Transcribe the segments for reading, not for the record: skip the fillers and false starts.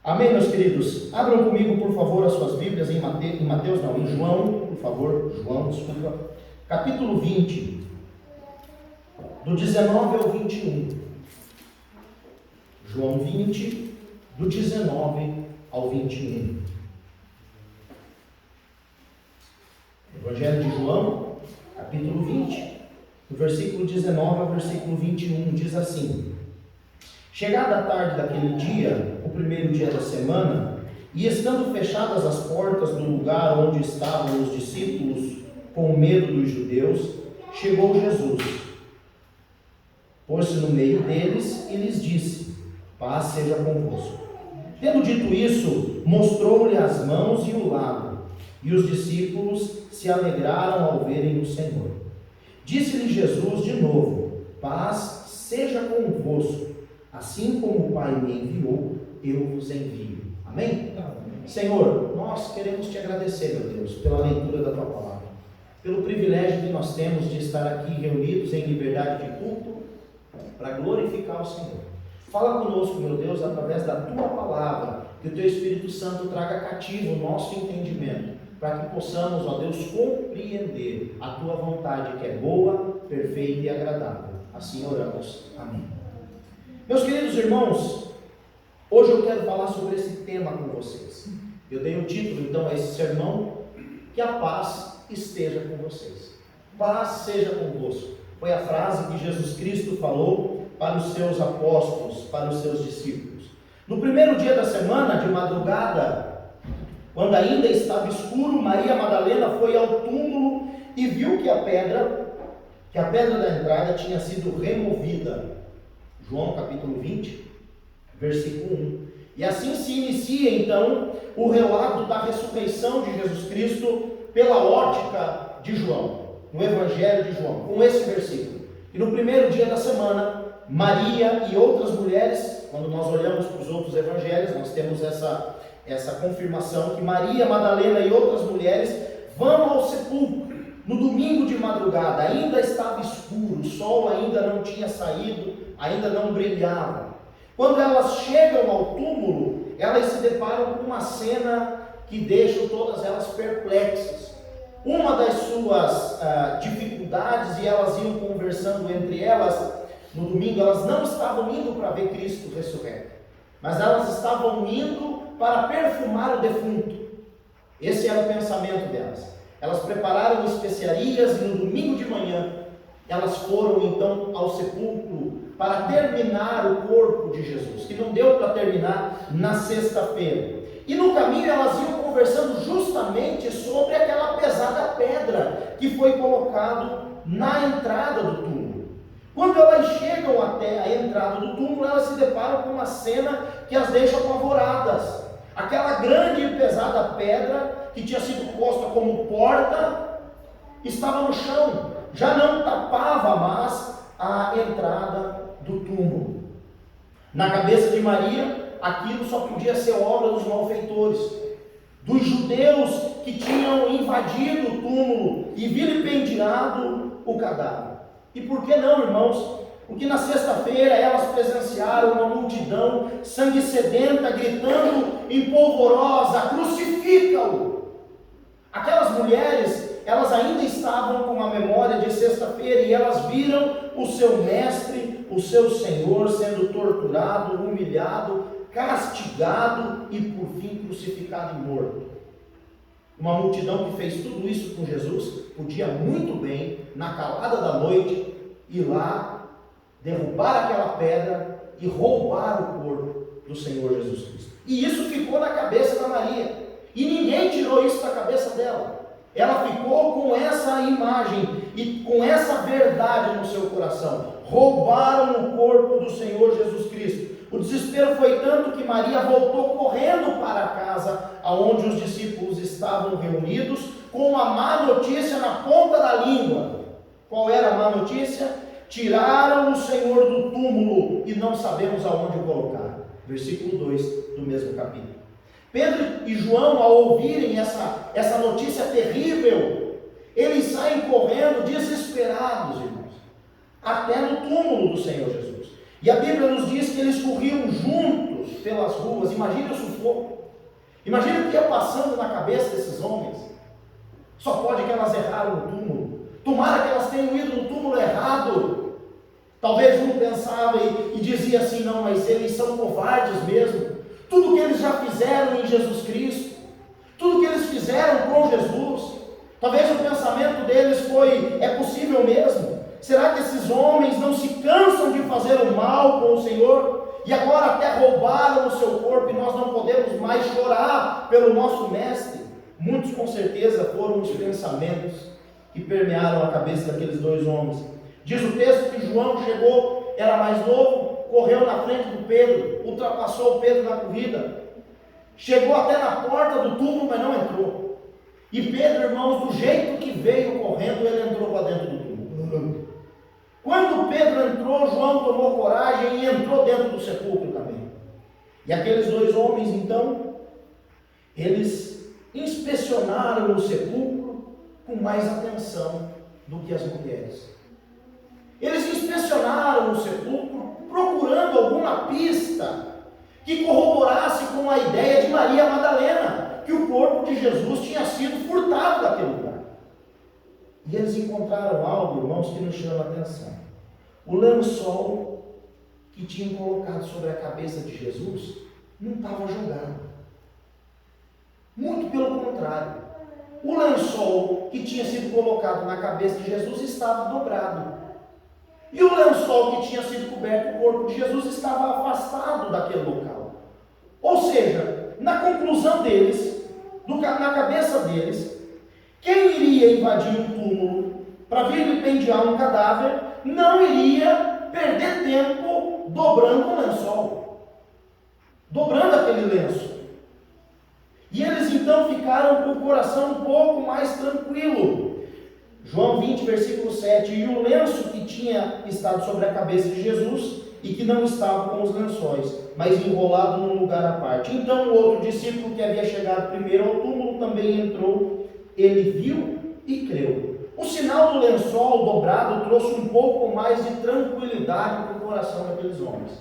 Amém, meus queridos? Abram comigo, por favor, as suas Bíblias em João, por favor, capítulo 20, do 19 ao 21. João 20, do 19 ao 21. Evangelho de João, capítulo 20, do versículo 19 ao versículo 21, diz assim: Chegada a tarde daquele dia, o primeiro dia da semana, e estando fechadas as portas do lugar onde estavam os discípulos, com medo dos judeus, chegou Jesus. Pôs-se no meio deles e lhes disse: Paz seja convosco. Tendo dito isso, mostrou-lhe as mãos e o lado, e os discípulos se alegraram ao verem o Senhor. Disse-lhe Jesus de novo: Paz seja convosco. Assim como o Pai me enviou, eu vos envio. Amém? Senhor, nós queremos te agradecer, meu Deus, pela leitura da tua palavra, pelo privilégio que nós temos de estar aqui reunidos em liberdade de culto, para glorificar o Senhor. Fala conosco, meu Deus, através da tua palavra, que o teu Espírito Santo traga cativo o nosso entendimento, para que possamos, ó Deus, compreender a tua vontade, que é boa, perfeita e agradável. Assim oramos. Amém. Meus queridos irmãos, hoje eu quero falar sobre esse tema com vocês. Eu dei o título então a esse sermão: que a paz esteja com vocês. Paz seja convosco. Foi a frase que Jesus Cristo falou para os seus apóstolos, para os seus discípulos. No primeiro dia da semana, de madrugada, quando ainda estava escuro, Maria Madalena foi ao túmulo e viu que a pedra da entrada tinha sido removida. João capítulo 20, versículo 1. E assim se inicia então o relato da ressurreição de Jesus Cristo pela ótica de João, no Evangelho de João, com esse versículo. E no primeiro dia da semana, Maria e outras mulheres, quando nós olhamos para os outros evangelhos, nós temos essa confirmação que Maria Madalena e outras mulheres vão ao sepulcro no domingo de madrugada. Ainda estava escuro, o sol ainda não tinha saído, ainda não brilhava. Quando elas chegam ao túmulo, elas se deparam com uma cena que deixa todas elas perplexas. Uma das suas dificuldades, e elas iam conversando entre elas, no domingo elas não estavam indo para ver Cristo ressurreto, mas elas estavam indo para perfumar o defunto. Esse era o pensamento delas. Elas prepararam especiarias e no domingo de manhã elas foram então ao sepulcro para terminar o corpo de Jesus, que não deu para terminar na sexta-feira. E no caminho elas iam conversando justamente sobre aquela pesada pedra que foi colocado na entrada do túmulo. Quando elas chegam até a entrada do túmulo, elas se deparam com uma cena que as deixa apavoradas. Aquela grande e pesada pedra que tinha sido posta como porta estava no chão, já não tapava mais a entrada do túmulo. Na cabeça de Maria, aquilo só podia ser obra dos malfeitores, dos judeus que tinham invadido o túmulo e vilipendiado o cadáver. E por que não, irmãos? Porque na sexta-feira elas presenciaram uma multidão sangue sedenta gritando em polvorosa: crucifica-o! Aquelas mulheres, elas ainda estavam com a memória de sexta-feira e elas viram o seu mestre, o seu Senhor sendo torturado, humilhado, castigado e por fim crucificado e morto. Uma multidão que fez tudo isso com Jesus podia muito bem, na calada da noite, ir lá, derrubar aquela pedra e roubar o corpo do Senhor Jesus Cristo. E isso ficou na cabeça da Maria. E ninguém tirou isso da cabeça dela. Ela ficou com essa imagem e com essa verdade no seu coração. Roubaram o corpo do Senhor Jesus Cristo. O desespero foi tanto que Maria voltou correndo para a casa onde os discípulos estavam reunidos, com a má notícia na ponta da língua. Qual era a má notícia? Tiraram o Senhor do túmulo e não sabemos aonde o colocar. Versículo 2 do mesmo capítulo. Pedro e João, ao ouvirem essa notícia terrível, eles saem correndo desesperados, irmãos, até no túmulo do Senhor Jesus. E a Bíblia nos diz que eles corriam juntos gritos pelas ruas. Imagine o sufoco. Imagine o que ia passando na cabeça desses homens. Só pode que elas erraram no túmulo. Tomara que elas tenham ido no túmulo errado. Talvez um pensava e dizia assim: não, mas eles são covardes mesmo. Tudo que eles já fizeram em Jesus Cristo, tudo que eles fizeram com Jesus, talvez o pensamento deles foi: é possível mesmo? Será que esses homens não se cansam de fazer o mal com o Senhor? E agora até roubaram o seu corpo e nós não podemos mais chorar pelo nosso mestre? Muitos com certeza foram os pensamentos que permearam a cabeça daqueles dois homens. Diz o texto que João chegou, era mais novo, correu na frente do Pedro, ultrapassou o Pedro na corrida, chegou até na porta do túmulo, mas não entrou. E Pedro, irmãos, do jeito que veio correndo, ele entrou para dentro do túmulo. Quando Pedro entrou, João tomou coragem e entrou dentro do sepulcro também. E aqueles dois homens, então, eles inspecionaram o sepulcro com mais atenção do que as mulheres. Eles inspecionaram o sepulcro procurando alguma pista que corroborasse com a ideia de Maria Madalena, que o corpo de Jesus tinha sido furtado daquele lugar. E eles encontraram algo, irmãos, que nos chama a atenção. O lençol que tinham colocado sobre a cabeça de Jesus não estava jogado. Muito pelo contrário. O lençol que tinha sido colocado na cabeça de Jesus estava dobrado. E o lençol que tinha sido coberto o corpo de Jesus estava afastado daquele local. Ou seja, na conclusão deles, na cabeça deles, quem iria invadir um túmulo para vilipendiar um cadáver não iria perder tempo dobrando o lençol, dobrando aquele lenço. E eles então ficaram com o coração um pouco mais tranquilo. João 20, versículo 7, e o lenço que tinha estado sobre a cabeça de Jesus, e que não estava com os lençóis, mas enrolado num lugar à parte. Então o outro discípulo que havia chegado primeiro ao túmulo também entrou, ele viu e creu. O sinal do lençol dobrado trouxe um pouco mais de tranquilidade para o coração daqueles homens.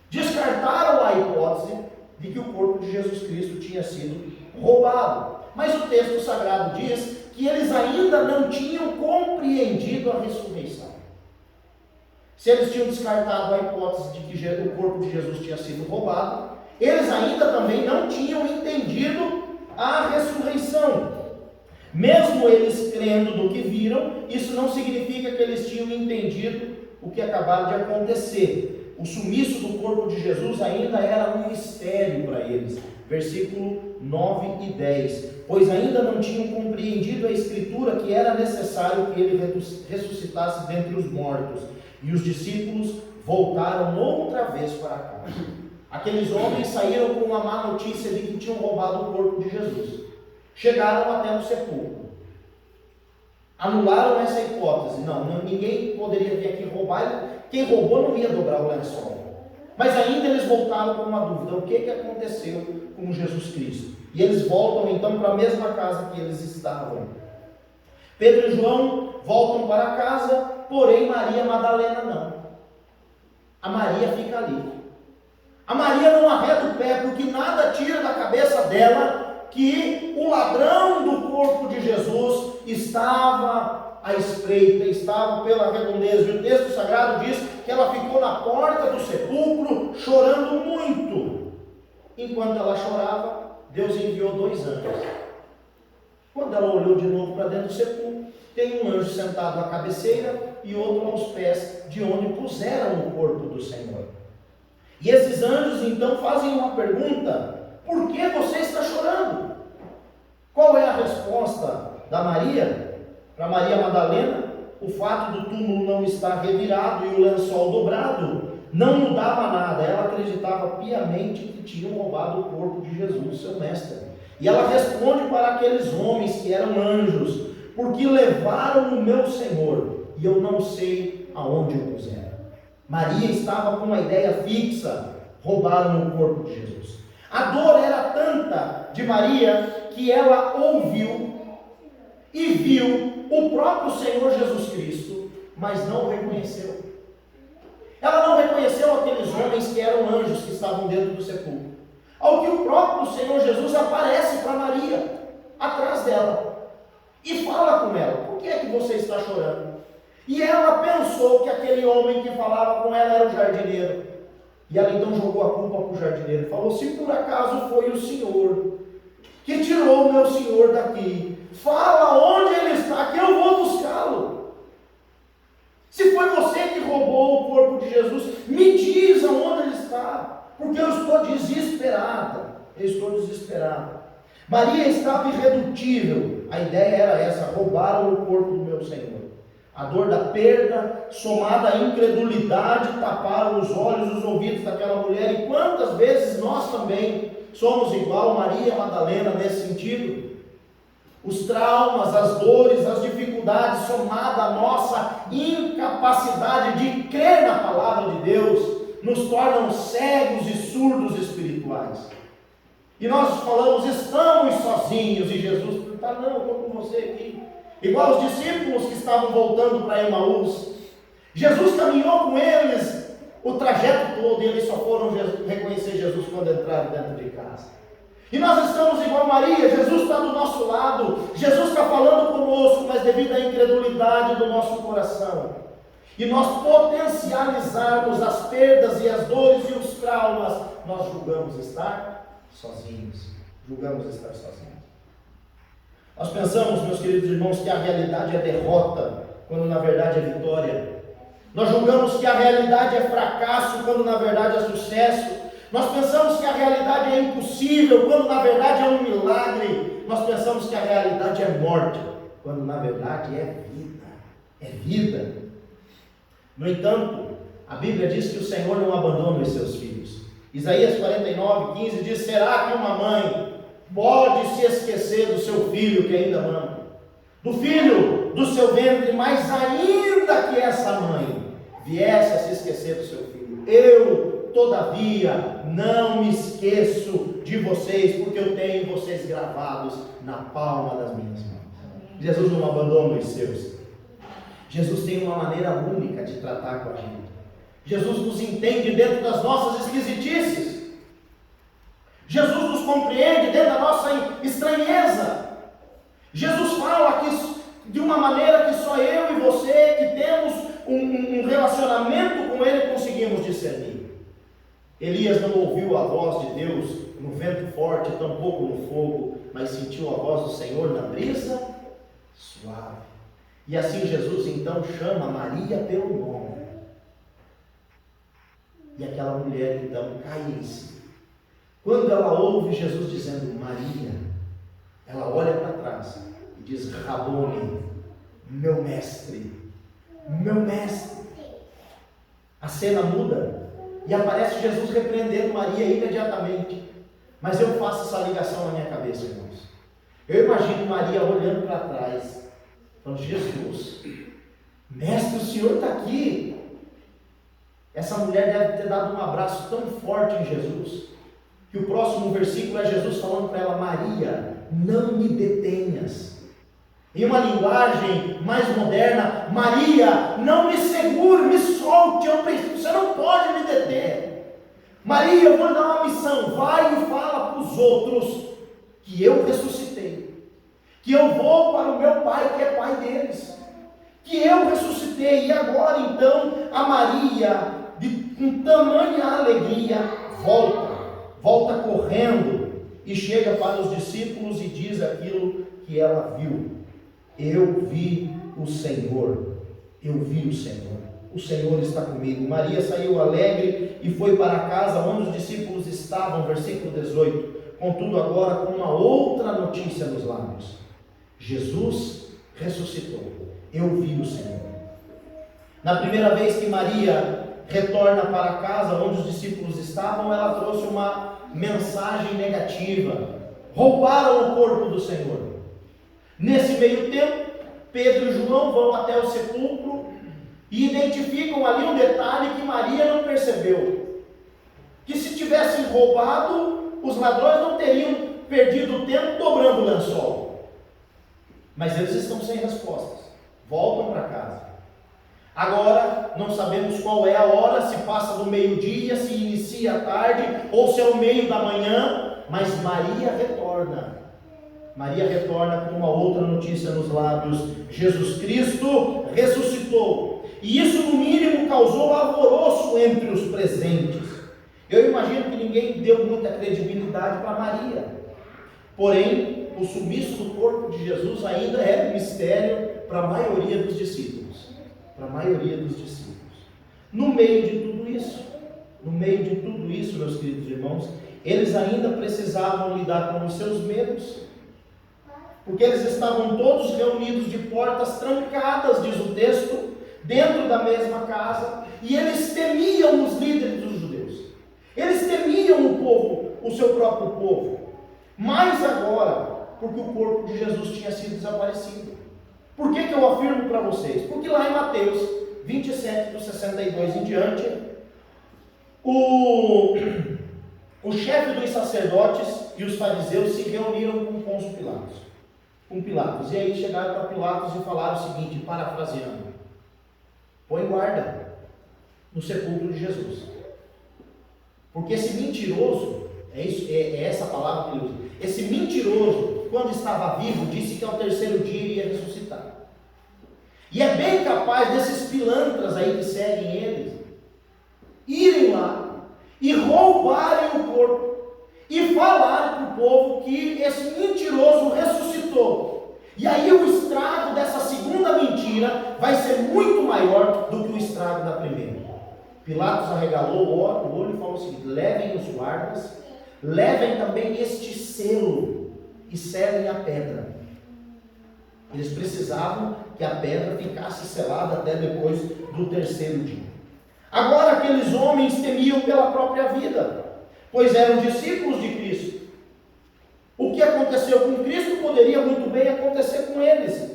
Descartaram a hipótese de que o corpo de Jesus Cristo tinha sido roubado. Mas o texto sagrado diz que eles ainda não tinham compreendido a ressurreição. Se eles tinham descartado a hipótese de que o corpo de Jesus tinha sido roubado, eles ainda também não tinham entendido a ressurreição. Mesmo eles crendo no que viram, isso não significa que eles tinham entendido o que acabara de acontecer. O sumiço do corpo de Jesus ainda era um mistério para eles. Versículo 9 e 10. Pois ainda não tinham compreendido a Escritura que era necessário que ele ressuscitasse dentre os mortos. E os discípulos voltaram outra vez para casa. Aqueles homens saíram com uma má notícia de que tinham roubado o corpo de Jesus. Chegaram até no sepulcro. Anularam essa hipótese. Não, ninguém poderia vir aqui roubar. Quem roubou não ia dobrar o lençol. Mas ainda eles voltaram com uma dúvida. O que aconteceu com Jesus Cristo? E eles voltam então para a mesma casa que eles estavam. Pedro e João voltam para casa, porém Maria Madalena não. A Maria fica ali. A Maria não arreda o pé, porque nada tira da cabeça dela que o ladrão do corpo de Jesus estava à espreita, estava pela redondeza. E o texto sagrado diz que ela ficou na porta do sepulcro chorando muito. Enquanto ela chorava, Deus enviou 2 anjos. Quando ela olhou de novo para dentro do sepulcro, tem um anjo sentado à cabeceira e outro aos pés de onde puseram o corpo do Senhor. E esses anjos então fazem uma pergunta: por que você está chorando? Qual é a resposta da Maria? Para Maria Madalena, o fato do túmulo não estar revirado e o lençol dobrado não mudava nada. Ela acreditava piamente que tinham roubado o corpo de Jesus, seu mestre. E ela responde para aqueles homens que eram anjos: porque levaram o meu Senhor e eu não sei aonde o puseram. Maria estava com uma ideia fixa: roubaram o corpo de Jesus. A dor era tanta de Maria que ela ouviu e viu o próprio Senhor Jesus Cristo, mas não o reconheceu. Ela não reconheceu aqueles homens que eram anjos que estavam dentro do sepulcro. Ao que o próprio Senhor Jesus aparece para Maria, atrás dela, e fala com ela: por que é que você está chorando? E ela pensou que aquele homem que falava com ela era o jardineiro. E ela então jogou a culpa para o jardineiro. Falou: se por acaso foi o Senhor que tirou o meu senhor daqui, fala onde ele está, que eu vou buscá-lo. Se foi você que roubou o corpo de Jesus, me diz aonde ele está, porque eu estou desesperada. Maria estava irredutível. A ideia era essa: roubaram o corpo do meu Senhor. A dor da perda, somada à incredulidade, taparam os olhos e os ouvidos daquela mulher. E quantas vezes nós também somos igual Maria Madalena nesse sentido? Os traumas, as dores, as dificuldades, somada à nossa incapacidade de crer na palavra de Deus, nos tornam cegos e surdos espirituais. E nós falamos: estamos sozinhos. E Jesus está: não, eu estou com você aqui. Igual os discípulos que estavam voltando para Emaús. Jesus caminhou com eles o trajeto todo, e eles só foram reconhecer Jesus quando entraram dentro de casa. E nós estamos igual Maria. Jesus está do nosso lado, Jesus está falando conosco, mas devido à incredulidade do nosso coração, e nós potencializarmos as perdas e as dores e os traumas, nós julgamos estar sozinhos. Nós pensamos, meus queridos irmãos, que a realidade é derrota, quando na verdade é vitória. Nós julgamos que a realidade é fracasso, quando na verdade é sucesso. Nós pensamos que a realidade é impossível, quando na verdade é um milagre. Nós pensamos que a realidade é morte, quando na verdade é vida. É vida. No entanto, a Bíblia diz que o Senhor não abandona os seus filhos. Isaías 49:15 diz: será que uma mãe pode se esquecer do seu filho que ainda ama, do filho do seu ventre, mas ainda que essa mãe viesse a se esquecer do seu filho, eu, todavia, não me esqueço de vocês, porque eu tenho vocês gravados na palma das minhas mãos. Jesus não abandona os seus. Jesus tem uma maneira única de tratar com a gente. Jesus nos entende dentro das nossas esquisitices. Jesus nos compreende dentro da nossa estranheza. Jesus fala aqui de uma maneira que só eu e você, que temos um relacionamento com Ele, conseguimos discernir. Elias não ouviu a voz de Deus no vento forte, tampouco no fogo, mas sentiu a voz do Senhor na brisa suave. E assim Jesus então chama Maria pelo nome. E aquela mulher então cai em si. Quando ela ouve Jesus dizendo Maria, ela olha para trás e diz: Rabone, meu mestre, meu mestre. A cena muda e aparece Jesus repreendendo Maria imediatamente. Mas eu faço essa ligação na minha cabeça, irmãos. Eu imagino Maria olhando para trás, falando: Jesus, mestre, o Senhor está aqui. Essa mulher deve ter dado um abraço tão forte em Jesus, que o próximo versículo é Jesus falando para ela: Maria, não me detenhas. Em uma linguagem mais moderna: Maria, não me segure, me solte, você não pode me deter. Maria, eu vou dar uma missão: vai e fala para os outros que eu ressuscitei, que eu vou para o meu Pai que é Pai deles, que eu ressuscitei. E agora então a Maria, com tamanha alegria, volta correndo e chega para os discípulos e diz aquilo que ela viu: eu vi o Senhor, o Senhor está comigo. Maria saiu alegre e foi para a casa onde os discípulos estavam, versículo 18, contudo agora com uma outra notícia nos lábios: Jesus ressuscitou, eu vi o Senhor. Na primeira vez que Maria retorna para casa onde os discípulos estavam, ela trouxe uma mensagem negativa: roubaram o corpo do Senhor. Nesse meio tempo, Pedro e João vão até o sepulcro e identificam ali um detalhe que Maria não percebeu: que se tivessem roubado, os ladrões não teriam perdido o tempo dobrando o lençol. Mas eles estão sem respostas, voltam para casa. Agora, não sabemos qual é a hora, se passa do meio-dia, se inicia a tarde, ou se é o meio da manhã, mas Maria retorna. Maria retorna com uma outra notícia nos lábios: Jesus Cristo ressuscitou. E isso, no mínimo, causou alvoroço entre os presentes. Eu imagino que ninguém deu muita credibilidade para Maria. Porém, o sumiço do corpo de Jesus ainda é mistério para a maioria dos discípulos. Para a maioria dos discípulos. No meio de tudo isso, meus queridos irmãos, eles ainda precisavam lidar com os seus medos, porque eles estavam todos reunidos de portas trancadas, diz o texto, dentro da mesma casa, e eles temiam os líderes dos judeus, eles temiam o povo, o seu próprio povo, mais agora, porque o corpo de Jesus tinha sido desaparecido. Por que eu afirmo para vocês? Porque lá em Mateus 27, do 62 em diante, o chefe dos sacerdotes e os fariseus se reuniram com Pôncio Pilatos. E aí chegaram para Pilatos e falaram o seguinte, parafraseando: põe guarda no sepulcro de Jesus. Porque esse mentiroso, é essa palavra que ele usa, esse mentiroso, quando estava vivo, disse que ao terceiro dia iria ressuscitar. E é bem capaz desses pilantras aí que seguem eles irem lá e roubarem o corpo e falarem para o povo que esse mentiroso ressuscitou. E aí o estrago dessa segunda mentira vai ser muito maior do que o estrago da primeira. Pilatos arregalou o olho e falou o seguinte: levem os guardas, levem também este selo e selem a pedra. Eles precisavam que a pedra ficasse selada até depois do terceiro dia. Agora aqueles homens temiam pela própria vida, pois eram discípulos de Cristo. O que aconteceu com Cristo poderia muito bem acontecer com eles.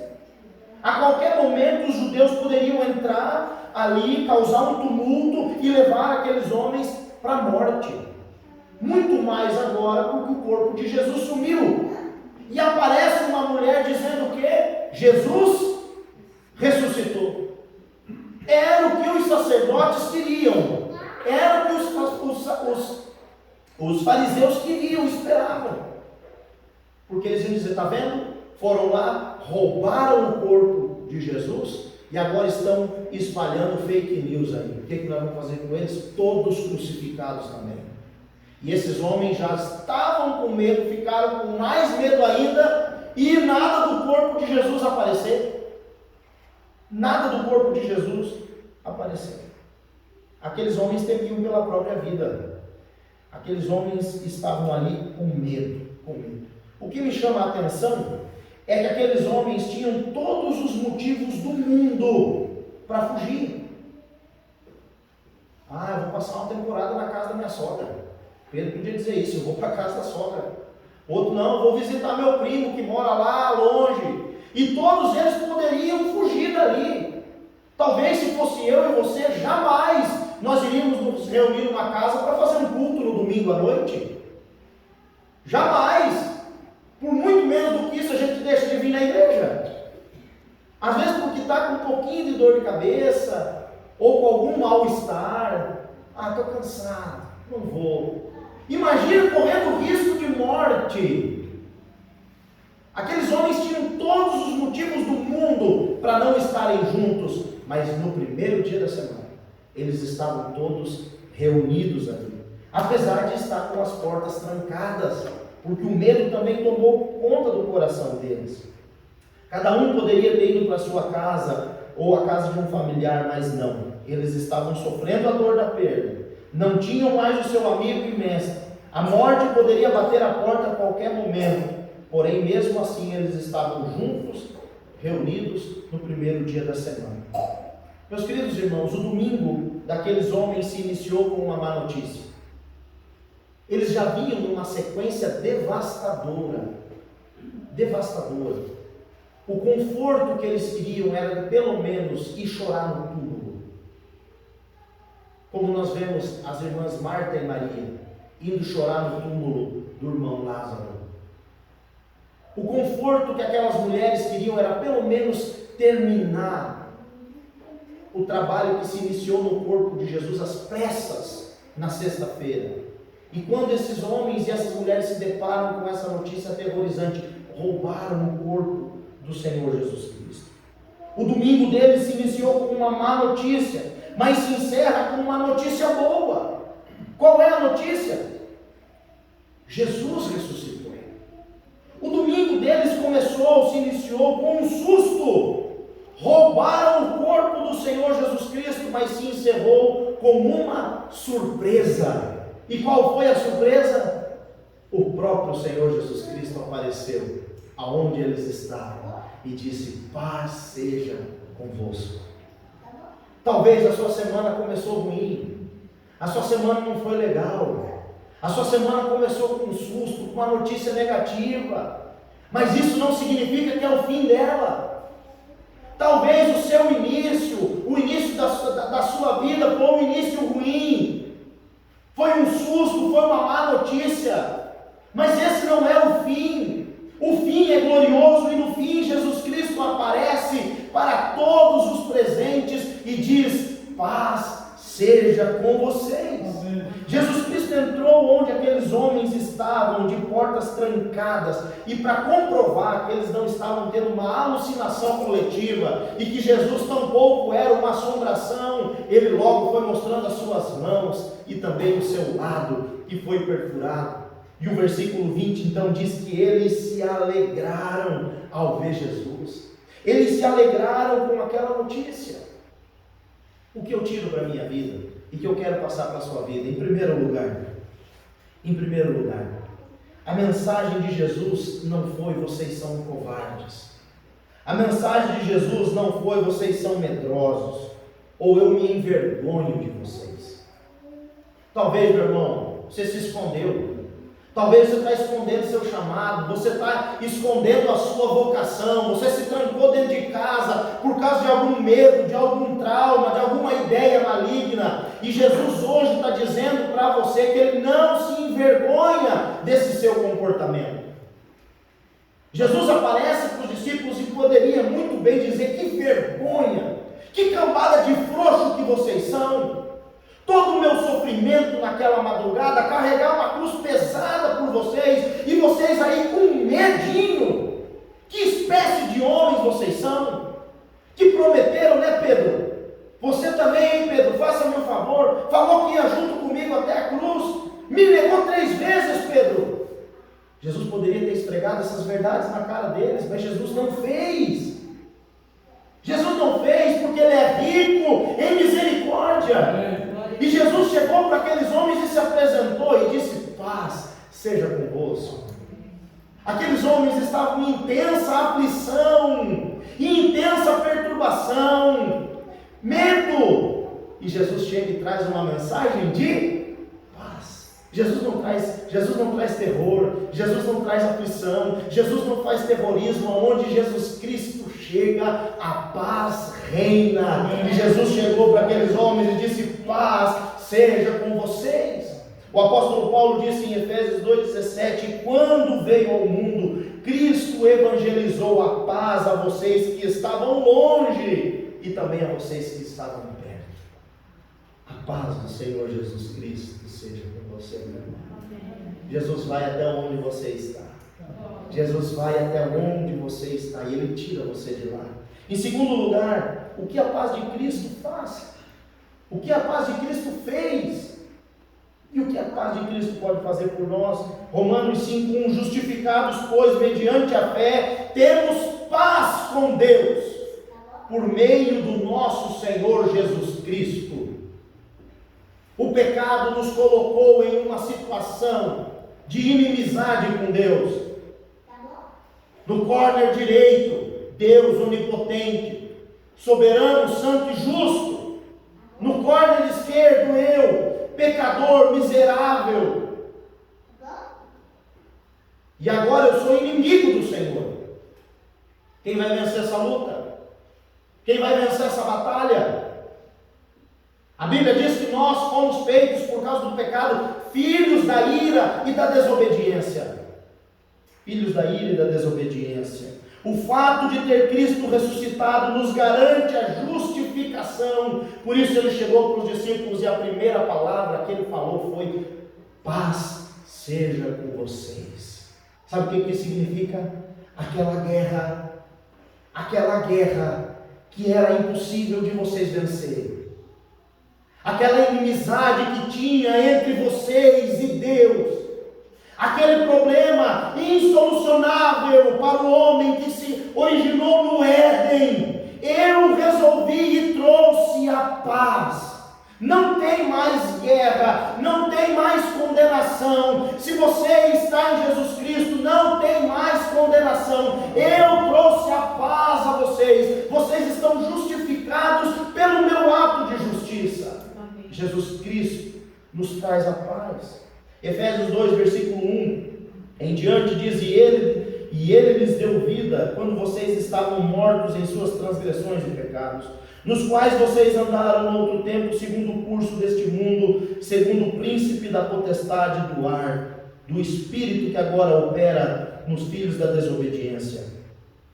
A qualquer momento os judeus poderiam entrar ali, causar um tumulto e levar aqueles homens para a morte. Muito mais agora porque o corpo de Jesus sumiu. E aparece uma mulher dizendo o quê? Jesus ressuscitou. Era o que os sacerdotes queriam. Era o que os fariseus queriam, esperavam. Porque eles iam dizer, está vendo? Foram lá, roubaram o corpo de Jesus e agora estão espalhando fake news aí. O que nós vamos fazer com eles? Todos crucificados também. E esses homens já estavam com medo, ficaram com mais medo ainda, e nada do corpo de Jesus aparecer. Nada do corpo de Jesus aparecer. Aqueles homens temiam pela própria vida. Aqueles homens estavam ali com medo, O que me chama a atenção é que aqueles homens tinham todos os motivos do mundo para fugir. Eu vou passar uma temporada na casa da minha sogra. Pedro podia dizer isso, eu vou para a casa da sogra. Outro, não, eu vou visitar meu primo que mora lá longe. E todos eles poderiam fugir dali. Talvez se fosse eu e você, jamais nós iríamos nos reunir numa casa para fazer um culto no domingo à noite. Jamais. Por muito menos do que isso a gente deixa de vir na igreja. Às vezes porque está com um pouquinho de dor de cabeça, ou com algum mal-estar. Estou cansado, não vou. Imagina correndo risco de morte. Aqueles homens tinham todos os motivos do mundo para não estarem juntos, mas no primeiro dia da semana, eles estavam todos reunidos ali, apesar de estar com as portas trancadas, porque o medo também tomou conta do coração deles. Cada um poderia ter ido para a sua casa, ou a casa de um familiar, mas não. Eles estavam sofrendo a dor da perda. Não tinham mais o seu amigo e mestre. A morte poderia bater a porta a qualquer momento. Porém, mesmo assim, eles estavam juntos, reunidos no primeiro dia da semana. Meus queridos irmãos, o domingo daqueles homens se iniciou com uma má notícia. Eles já vinham numa sequência devastadora. O conforto que eles queriam era de pelo menos ir chorar no túmulo. Como nós vemos as irmãs Marta e Maria indo chorar no túmulo do irmão Lázaro. O conforto que aquelas mulheres queriam era pelo menos terminar o trabalho que se iniciou no corpo de Jesus às pressas na sexta-feira. E quando esses homens e essas mulheres se deparam com essa notícia aterrorizante, roubaram o corpo do Senhor Jesus Cristo. O domingo deles se iniciou com uma má notícia, mas se encerra com uma notícia boa. Qual é a notícia? Jesus ressuscitou. O domingo deles se iniciou com um susto. Roubaram o corpo do Senhor Jesus Cristo, mas se encerrou com uma surpresa. E qual foi a surpresa? O próprio Senhor Jesus Cristo apareceu aonde eles estavam e disse: paz seja convosco. Talvez a sua semana começou ruim, a sua semana não foi legal, a sua semana começou com um susto, com uma notícia negativa, mas isso não significa que é o fim dela. Talvez o seu início, o início da sua vida foi um início ruim, foi um susto, foi uma má notícia, mas esse não é o fim. O fim é glorioso e no fim Jesus Cristo aparece para todos os presentes e diz: paz seja com vocês. Amém. Jesus Cristo entrou onde aqueles homens estavam, de portas trancadas, e para comprovar que eles não estavam tendo uma alucinação coletiva e que Jesus tampouco era uma assombração, ele logo foi mostrando as suas mãos e também o seu lado, que foi perfurado. E o versículo 20 então diz que eles se alegraram ao ver Jesus. Eles se alegraram com aquela notícia. O que eu tiro para a minha vida e que eu quero passar para a sua vida? Em primeiro lugar, a mensagem de Jesus não foi: vocês são covardes. A mensagem de Jesus não foi: vocês são medrosos, ou eu me envergonho de vocês. Talvez, meu irmão, você se escondeu. Talvez você está escondendo seu chamado, você está escondendo a sua vocação, você se trancou dentro de casa por causa de algum medo, de algum trauma, de alguma ideia maligna. E Jesus hoje está dizendo para você que Ele não se envergonha desse seu comportamento. Jesus aparece para os discípulos e poderia muito bem dizer: que vergonha, que cambada de frouxo que vocês são. Todo o meu sofrimento naquela madrugada, carregar uma cruz pesada por vocês, e vocês aí com medinho. Que espécie de homens vocês são? Que prometeram, né, Pedro? Você também, hein, Pedro? Faça-me um favor. Falou que ia junto comigo até a cruz. Me negou 3 vezes, Pedro. Jesus poderia ter esfregado essas verdades na cara deles, mas Jesus não fez. Jesus não fez porque Ele é rico em misericórdia. E Jesus chegou para aqueles homens e se apresentou e disse: paz seja convosco. Aqueles homens estavam em intensa aflição, em intensa perturbação, medo. E Jesus chega e traz uma mensagem de paz. Jesus não traz terror, Jesus não traz aflição, Jesus não faz terrorismo. Onde Jesus Cristo chega, a paz reina. E Jesus chegou para aqueles homens e disse: paz seja com vocês. O apóstolo Paulo disse em Efésios 2,17: quando veio ao mundo, Cristo evangelizou a paz a vocês que estavam longe e também a vocês que estavam perto. A paz do Senhor Jesus Cristo seja com você, meu irmão. Jesus vai até onde você está. Jesus vai até onde você está e Ele tira você de lá. Em segundo lugar, o que a paz de Cristo faz? O que a paz de Cristo fez? E o que a paz de Cristo pode fazer por nós? Romanos 5:1: justificados, pois, mediante a fé, temos paz com Deus, por meio do nosso Senhor Jesus Cristo. O pecado nos colocou em uma situação de inimizade com Deus. No córner direito, Deus onipotente, soberano, santo e justo. No córner esquerdo, eu, pecador, miserável. E agora eu sou inimigo do Senhor. Quem vai vencer essa luta? Quem vai vencer essa batalha? A Bíblia diz que nós fomos feitos, por causa do pecado, filhos da ira e da desobediência. Filhos da ira e da desobediência. O fato de ter Cristo ressuscitado nos garante a justificação. Por isso ele chegou para os discípulos e a primeira palavra que ele falou foi: paz seja com vocês. Sabe o que significa? Aquela guerra que era impossível de vocês vencerem. Aquela inimizade que tinha entre vocês e Deus. Aquele problema insolucionável para o homem que se originou no Éden. Eu resolvi e trouxe a paz. Não tem mais guerra, não tem mais condenação. Se você está em Jesus Cristo, não tem mais condenação. Eu trouxe a paz a vocês. Vocês estão justificados pelo meu ato de justiça. Amém. Jesus Cristo nos traz a paz. Efésios 2, versículo 1 em diante diz: e ele lhes deu vida quando vocês estavam mortos em suas transgressões e pecados, nos quais vocês andaram no outro tempo, segundo o curso deste mundo, segundo o príncipe da potestade do ar, do espírito que agora opera nos filhos da desobediência.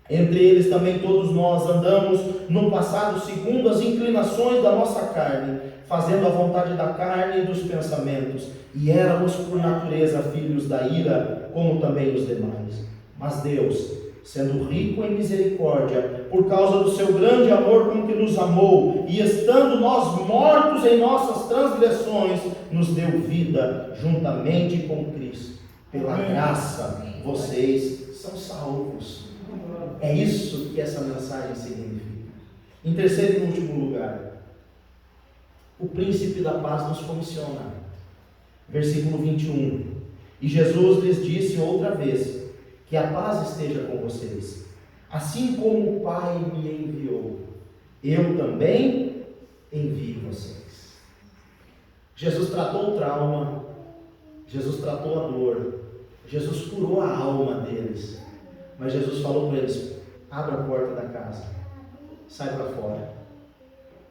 Entre eles também todos nós andamos no passado segundo as inclinações da nossa carne, fazendo a vontade da carne e dos pensamentos, e éramos por natureza filhos da ira, como também os demais. Mas Deus, sendo rico em misericórdia, por causa do seu grande amor com que nos amou, e estando nós mortos em nossas transgressões, nos deu vida juntamente com Cristo. Pela graça, vocês são salvos. É isso que essa mensagem significa. Em terceiro e último lugar, o príncipe da paz nos comissiona. Versículo 21. E Jesus lhes disse outra vez: que a paz esteja com vocês. Assim como o Pai me enviou, eu também envio vocês. Jesus tratou o trauma, Jesus tratou a dor, Jesus curou a alma deles. Mas Jesus falou para eles: abra a porta da casa, sai para fora.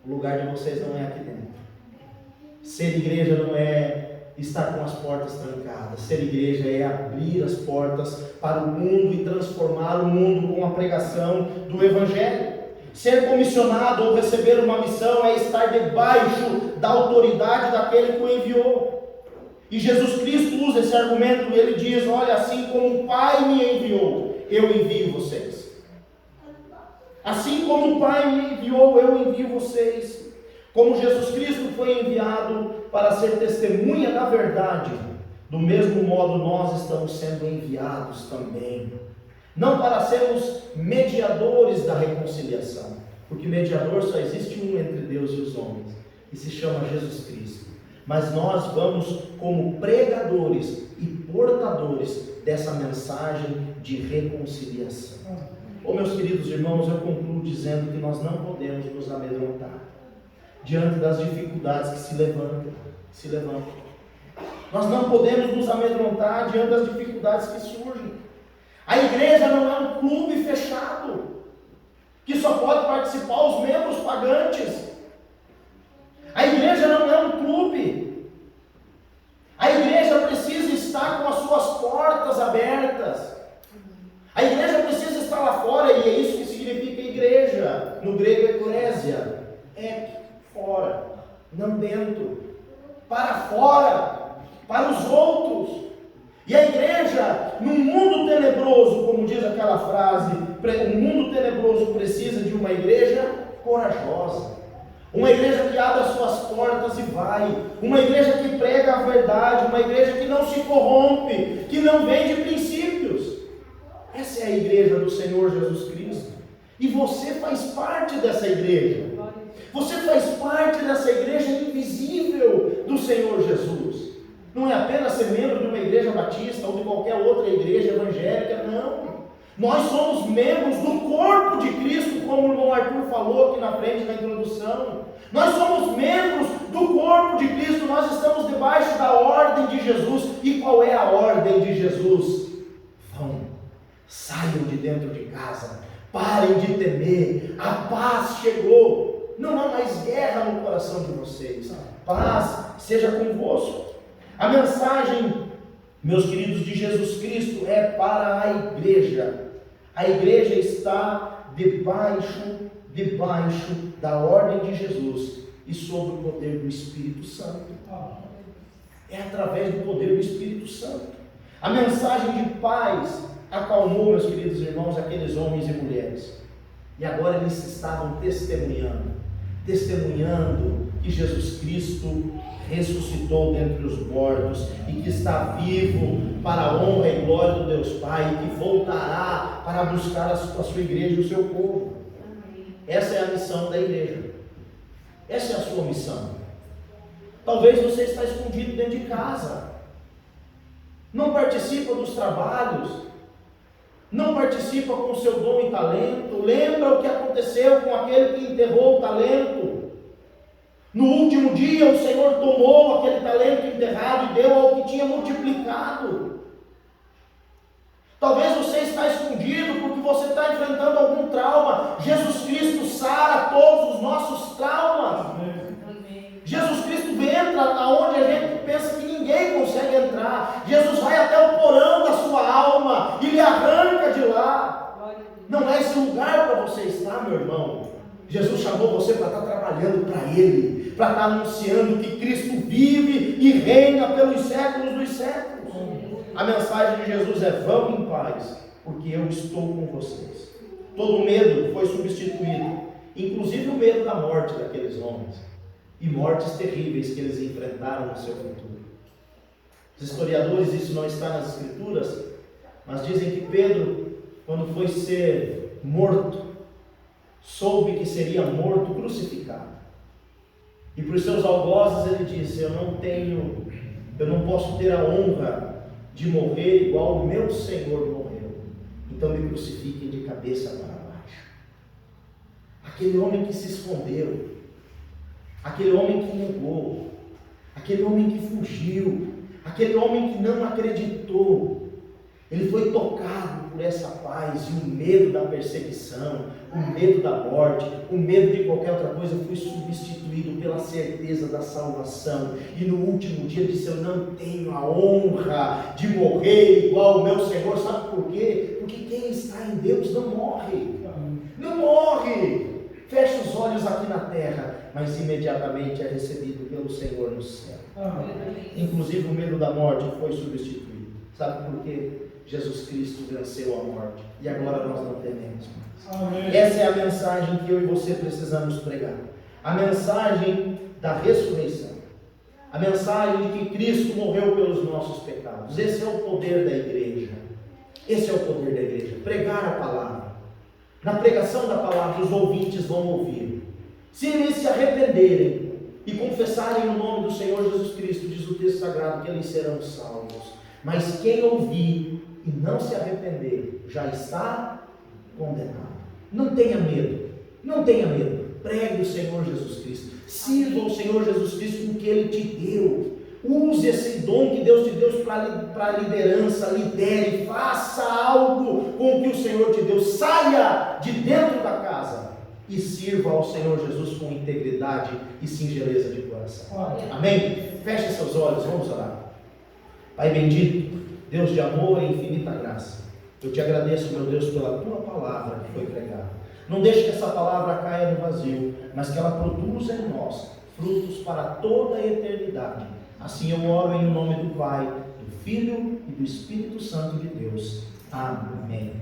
O lugar de vocês não é aqui dentro. Ser igreja não é estar com as portas trancadas. Ser igreja é abrir as portas para o mundo e transformar o mundo com a pregação do Evangelho. Ser comissionado ou receber uma missão é estar debaixo da autoridade daquele que o enviou. E Jesus Cristo usa esse argumento e ele diz: olha, assim como o Pai me enviou, eu envio vocês. Assim como o Pai me enviou, eu envio vocês. Como Jesus Cristo foi enviado para ser testemunha da verdade, do mesmo modo nós estamos sendo enviados também. Não para sermos mediadores da reconciliação, porque mediador só existe um entre Deus e os homens, e se chama Jesus Cristo. Mas nós vamos como pregadores e portadores dessa mensagem de reconciliação. Meus queridos irmãos, eu concluo dizendo que nós não podemos nos amedrontar diante das dificuldades que se levantam. Nós não podemos nos amedrontar diante das dificuldades que surgem. A igreja não é um clube fechado, que só pode participar os membros pagantes. A igreja não é um clube. A igreja precisa estar com as suas portas abertas. A igreja precisa estar lá fora, e é isso que significa igreja. No grego, eclésia. Fora, não dentro. Para fora, para os outros. E a igreja, num mundo tenebroso, como diz aquela frase, o mundo tenebroso precisa de uma igreja corajosa. Uma igreja que abre as suas portas e vai. Uma igreja que prega a verdade. Uma igreja que não se corrompe, que não vende princípios. Essa é a igreja do Senhor Jesus Cristo. E você faz parte dessa igreja. Você faz parte dessa igreja invisível do Senhor Jesus. Não é apenas ser membro de uma igreja batista ou de qualquer outra igreja evangélica, não. Nós somos membros do corpo de Cristo, como o irmão Arthur falou aqui na frente na introdução. Nós somos membros do corpo de Cristo, nós estamos debaixo da ordem de Jesus. E qual é a ordem de Jesus? Vão, saiam de dentro de casa, parem de temer, a paz chegou. Não há mais guerra no coração de vocês. Paz seja convosco. A mensagem, meus queridos, de Jesus Cristo é para a igreja. A igreja está debaixo da ordem de Jesus e sob o poder do Espírito Santo. É através do poder do Espírito Santo. A mensagem de paz acalmou, meus queridos irmãos, aqueles homens e mulheres. E agora eles estavam testemunhando que Jesus Cristo ressuscitou dentre os mortos e que está vivo para a honra e glória do Deus Pai, e que voltará para buscar a sua igreja e o seu povo. Essa é a missão da igreja. Essa é a sua missão. Talvez você está escondido dentro de casa, não participa dos trabalhos, não participa com o seu dom e talento. Lembra o que aconteceu com aquele que enterrou o talento? No último dia o Senhor tomou aquele talento enterrado e deu ao que tinha multiplicado. Talvez você está escondido porque você está enfrentando algum trauma. Jesus Cristo sara todos os nossos traumas. Jesus Cristo entra aonde a gente pensa que ninguém consegue entrar. Jesus vai até o porão da sua alma e lhe arranca de lá. Não é esse lugar para você estar, meu irmão. Jesus chamou você para estar trabalhando para Ele, para estar anunciando que Cristo vive e reina pelos séculos dos séculos. A mensagem de Jesus é: vão em paz, porque eu estou com vocês. Todo medo foi substituído, inclusive o medo da morte daqueles homens, e mortes terríveis que eles enfrentaram no seu futuro. Os historiadores, isso não está nas Escrituras, mas dizem que Pedro, quando foi ser morto, soube que seria morto crucificado, e para os seus algozes ele disse: eu não posso ter a honra de morrer igual o meu Senhor morreu, então me crucifiquem de cabeça para baixo. Aquele homem que se escondeu, aquele homem que negou, aquele homem que fugiu, aquele homem que não acreditou, ele foi tocado por essa paz, e o medo da perseguição, o medo da morte, o medo de qualquer outra coisa foi substituído pela certeza da salvação. E no último dia disse: eu não tenho a honra de morrer igual o meu Senhor. Sabe por quê? Porque quem está em Deus não morre. Não morre. Fecha os olhos aqui na terra, mas imediatamente é recebido pelo Senhor no céu. Inclusive o medo da morte foi substituído. Sabe por quê? Jesus Cristo venceu a morte e agora nós não tememos mais. Amém. Essa é a mensagem que eu e você precisamos pregar. A mensagem da ressurreição. A mensagem de que Cristo morreu pelos nossos pecados. Esse é o poder da igreja. Esse é o poder da igreja. Pregar a palavra. Na pregação da palavra, os ouvintes vão ouvir. Se eles se arrependerem e confessarem o nome do Senhor Jesus Cristo, diz o texto sagrado, que eles serão salvos. Mas quem ouvir e não se arrepender, já está condenado. Não tenha medo, não tenha medo. Pregue o Senhor Jesus Cristo. Sirva o Senhor Jesus Cristo com o que Ele te deu. Use esse dom que Deus te deu para a liderança. Lidere, faça algo com o que o Senhor te deu. Saia de dentro da casa e sirva ao Senhor Jesus com integridade e singeleza de coração. Amém? Feche seus olhos, vamos orar. Pai bendito, Deus de amor e infinita graça, eu te agradeço, meu Deus, pela tua palavra que foi pregada. Não deixe que essa palavra caia no vazio, mas que ela produza em nós frutos para toda a eternidade. Assim eu oro em nome do Pai, do Filho e do Espírito Santo de Deus. Amém.